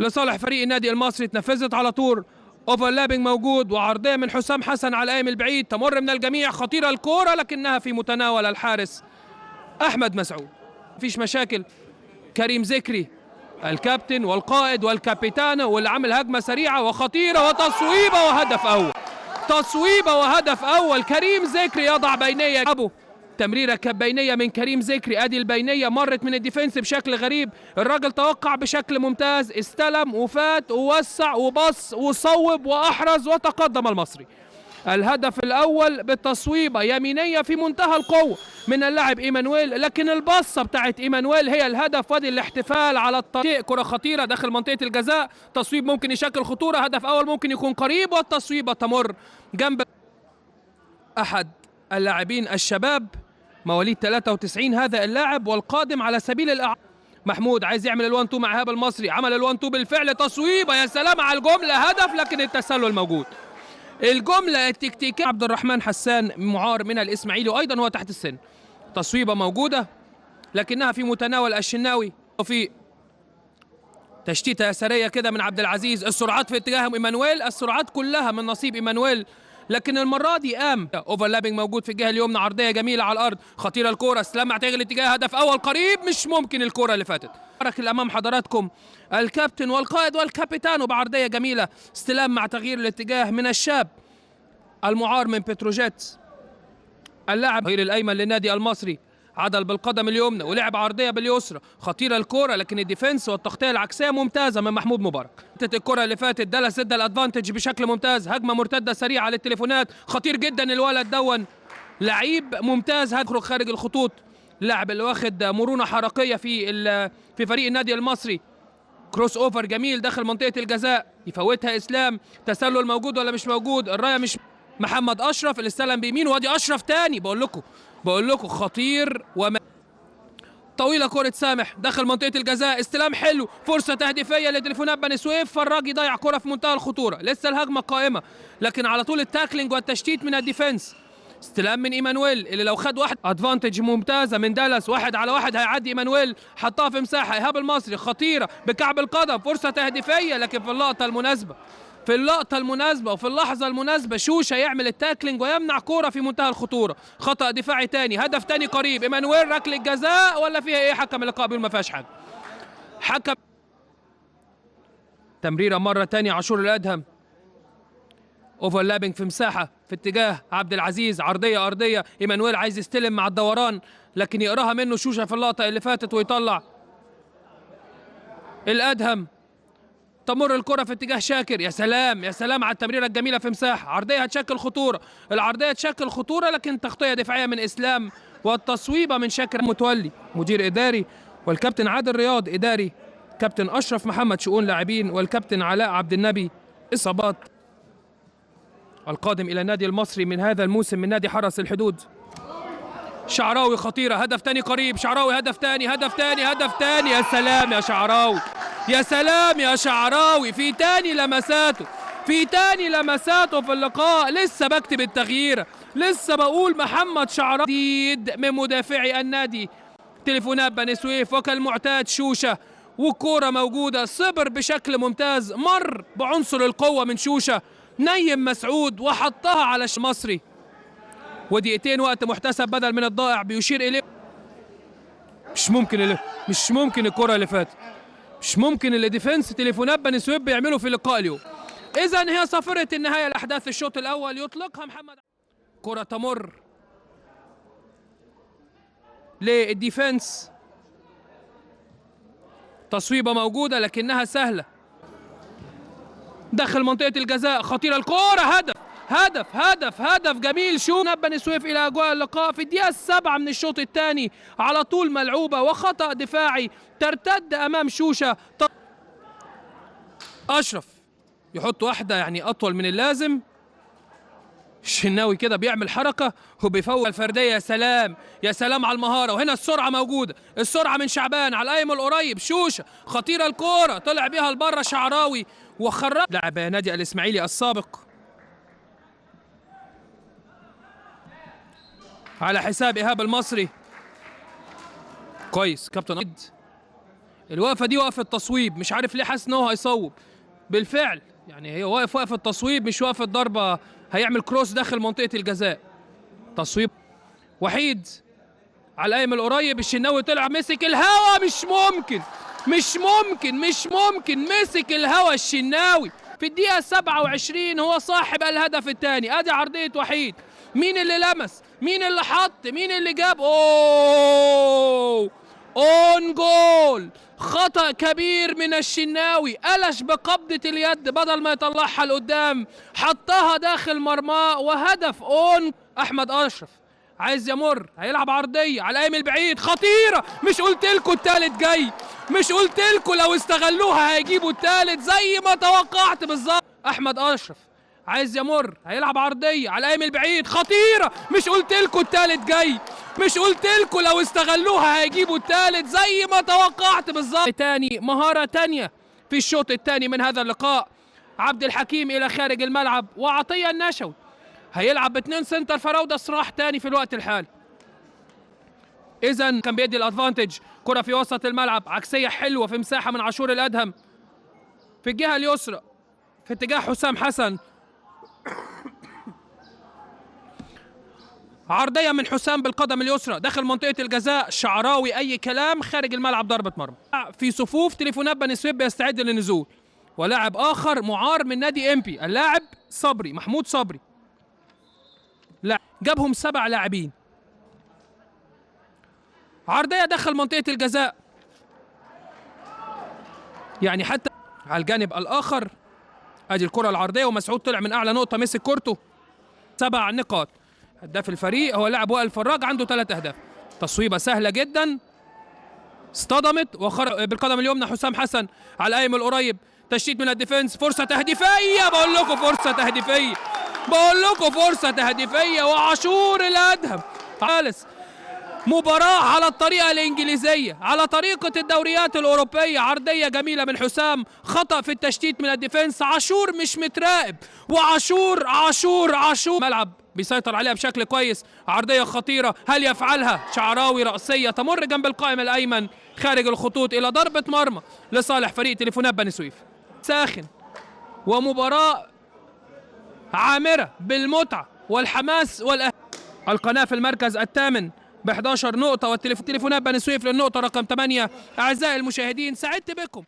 لصالح فريق النادي المصري، اتنفذت على طول، اوفرلابنج موجود وعرضيه من حسام حسن على القايم البعيد، تمر من الجميع، خطيره الكوره لكنها في متناول الحارس احمد مسعود. مفيش مشاكل. كريم ذكري الكابتن والقائد والكابيتان واللي عامل هجمه سريعه وخطيره وتصويبه وهدف اول. تصويبه وهدف اول. كريم ذكري يضع بينيه ابو تمريره بينيه من كريم ذكري، ادي البينيه مرت من الديفنس بشكل غريب، الراجل توقع بشكل ممتاز، استلم وفات ووسع وبص وصوب واحرز وتقدم المصري. الهدف الاول بالتصويبه يمينيه في منتهى القوه من اللاعب ايمانويل، لكن البصه بتاعت ايمانويل هي الهدف، وادي الاحتفال على الطريق. كره خطيره داخل منطقه الجزاء، تصويب ممكن يشكل خطوره، هدف اول ممكن يكون قريب، والتصويبه تمر جنب احد اللاعبين الشباب مواليد 93 هذا اللاعب والقادم على سبيل الإعارة. محمود عايز يعمل ال1 2 مع إيهاب المصري، عمل ال1 2 بالفعل، تصويبه يا سلام على الجمله، هدف لكن التسلل موجود. الجمله التكتيكيه عبد الرحمن حسان معار من الاسماعيلي وايضا هو تحت السن. تصويبه موجوده لكنها في متناول الشناوي، وفي تشتيته يساريه كده من عبد العزيز، السرعات في اتجاه ايمانويل، السرعات كلها من نصيب ايمانويل، لكن المره دي قام اوفرلابنج موجود في الجهه اليمنى، عرضيه جميله على الارض، خطيره الكوره، استلام مع تغيير الاتجاه، هدف اول قريب، مش ممكن الكوره اللي فاتت. حرك الامام حضراتكم الكابتن والقائد والكابيتان بعرضيه جميله، استلام مع تغيير الاتجاه من الشاب المعار من بتروجيت، اللاعب غير الايمن للنادي المصري، عدل بالقدم اليمنى ولعب عرضيه باليسرى، خطيره الكوره لكن الديفنس والتغطيه العكسيه ممتازه من محمود مبارك. الكره اللي فاتت دالاس ادى الادفانتج بشكل ممتاز، هجمه مرتده سريعه للتليفونات، خطير جدا الولد دون، لعيب ممتاز، هيخرج خارج الخطوط، اللاعب اللي واخد مرونه حركيه في فريق النادي المصري، كروس اوفر جميل داخل منطقه الجزاء، يفوتها اسلام، تسلل موجود ولا مش موجود؟ الرايه مش محمد اشرف اللي استلم بيمين، وادي اشرف تاني، بقول لكم خطير طويله كره سامح داخل منطقه الجزاء، استلام حلو، فرصه تهديفيه لتليفونات بني سويف، فراج يضيع كره في منتهى الخطوره، لسه الهجمه قائمه لكن على طول التاكلينج والتشتيت من الديفنس، استلام من ايمانويل اللي لو خد واحد ادفانتج ممتازه من دالاس، واحد على واحد هيعدي ايمانويل، حطها في مساحه، ايهاب المصري خطيره بكعب القدم، فرصه تهديفيه لكن في اللقطه المناسبه وفي اللحظه المناسبه شوشه يعمل التاكلينج ويمنع كوره في منتهى الخطوره، خطا دفاعي تاني، هدف تاني قريب، ايمانويل ركله جزاء ولا فيها ايه؟ حكم اللقاء بيقول ما فيهاش حاجه. حكم تمريره مره تانيه، عاشور الادهم اوفرلابنج في مساحه في اتجاه عبد العزيز، عرضيه ارضيه، ايمانويل عايز يستلم مع الدوران لكن يقراها منه شوشه في اللقطه اللي فاتت ويطلع الادهم، تمر الكرة في اتجاه شاكر، يا سلام يا سلام على التمريرة الجميلة في مساحة، عرضية هتشكل خطورة، العرضية تشكل خطورة لكن تغطية دفاعية من إسلام، والتصويبة من شاكر متولي مدير إداري، والكابتن عادل رياض إداري، كابتن أشرف محمد شؤون لاعبين، والكابتن علاء عبد النبي إصابات. القادم إلى النادي المصري من هذا الموسم من نادي حرس الحدود، شعراوي خطيرة، هدف تاني قريب، شعراوي هدف تاني، يا سلام يا شعراوي، يا سلام يا شعراوي، في تاني لمساته في اللقاء، لسه بكتب التغيير، لسه بقول محمد شعراوي جديد من مدافعي النادي تليفونات بني سويف، وكالمعتاد شوشة والكورة موجودة، صبر بشكل ممتاز، مر بعنصر القوة من شوشة، نيم مسعود وحطها على مصري، ودقيقتين وقت محتسب بدل من الضائع بيشير إليه. مش ممكن الكرة اللي فاتت، مش ممكن اللي ديفنس تليفونات بني سويف بيعملوا في اللقاء اليوم. إذن هي صافرة النهاية لأحداث الشوط الأول، يطلقها محمد، كرة تمر للديفنس، تصويبة موجودة لكنها سهلة داخل منطقة الجزاء، خطيرة الكرة، هدف جميل، شو بني سويف الى اجواء اللقاء في الدقيقه 7 من الشوط الثاني، على طول ملعوبه وخطا دفاعي ترتد امام شوشه، اشرف يحط واحده يعني اطول من اللازم، الشناوي كده بيعمل حركه وبيفوق الفرديه، يا سلام على المهاره، وهنا السرعه موجوده، السرعه من شعبان على القايم القريب، شوشه خطيره الكوره، طلع بيها لبره شعراوي وخرج لاعب نادي الاسماعيلي السابق على حساب إيهاب المصري. كويس كابتن الوقفه دي وقفه تصويب، مش عارف ليه حاسس ان هو هيصوب. بالفعل يعني هي واقف وقفه تصويب مش وقفه ضربه، هيعمل كروس داخل منطقه الجزاء. تصويب وحيد على القايم القريب، الشناوي طلع مسك الهوا، مش ممكن مسك الهوا الشناوي في الدقيقة 27 هو صاحب الهدف الثاني. ادي عرضية وحيد، مين اللي لمس؟ مين اللي حط؟ مين اللي جاب؟ اوه اون جول، خطأ كبير من الشناوي، قلش بقبضة اليد بدل ما يطلعها لقدام، حطها داخل مرماه وهدف اون. احمد اشرف عايز يمر، هيلعب عرضيه على القايم البعيد خطيره، مش قلت لكم الثالث جاي؟ مش قلت لكم لو استغلوها هيجيبوا الثالث زي ما توقعت بالظبط. احمد اشرف عايز يمر، هيلعب عرضيه على القايم البعيد خطيره، مش قلت لكم الثالث جاي؟ مش قلت لكم لو استغلوها هيجيبوا الثالث زي ما توقعت بالظبط. تاني مهاره تانيه في الشوط الثاني من هذا اللقاء. عبد الحكيم الى خارج الملعب وعطيه النشوي هيلعب باثنين سنتر فراوده صراح تاني في الوقت الحالي. اذا كان بيدي الادفانتج. كره في وسط الملعب عكسيه حلوه في مساحه من عاشور الادهم في الجهه اليسرى في اتجاه حسام حسن. عرضيه من حسام بالقدم اليسرى داخل منطقه الجزاء، شعراوي اي كلام خارج الملعب، ضربه مرمى. في صفوف تليفونات بني سويف بيستعد للنزول، ولاعب اخر معار من نادي امبي اللاعب صبري محمود صبري. لا جابهم 7 لاعبين. عرضيه داخل منطقه الجزاء، يعني حتى على الجانب الاخر ادي الكره العرضيه ومسعود طلع من اعلى نقطه مسك كورته. 7 نقاط. هداف الفريق هو لاعب وائل فراج عنده 3 اهداف. تصويبه سهله جدا، اصطدمت وخرج بالقدم اليمنى حسام حسن على القايم القريب، تشتيت من الديفنس، فرصه تهديفيه، بقول لكم فرصه تهديفيه وعاشور الادهم. خالص مباراة على الطريقة الإنجليزية، على طريقة الدوريات الأوروبية. عرضية جميلة من حسام، خطأ في التشتيت من الديفنس، عاشور مش متراقب، وعاشور ملعب بيسيطر عليها بشكل كويس. عرضية خطيرة، هل يفعلها؟ شعراوي رأسية تمر جنب القائم الأيمن خارج الخطوط إلى ضربة مرمى لصالح فريق تليفونات بني سويف. ساخن ومباراة عامرة بالمتعة والحماس القناة في المركز الثامن ب11 نقطة، والتليفونات بني سويف للنقطة رقم 8. أعزائي المشاهدين سعدت بكم.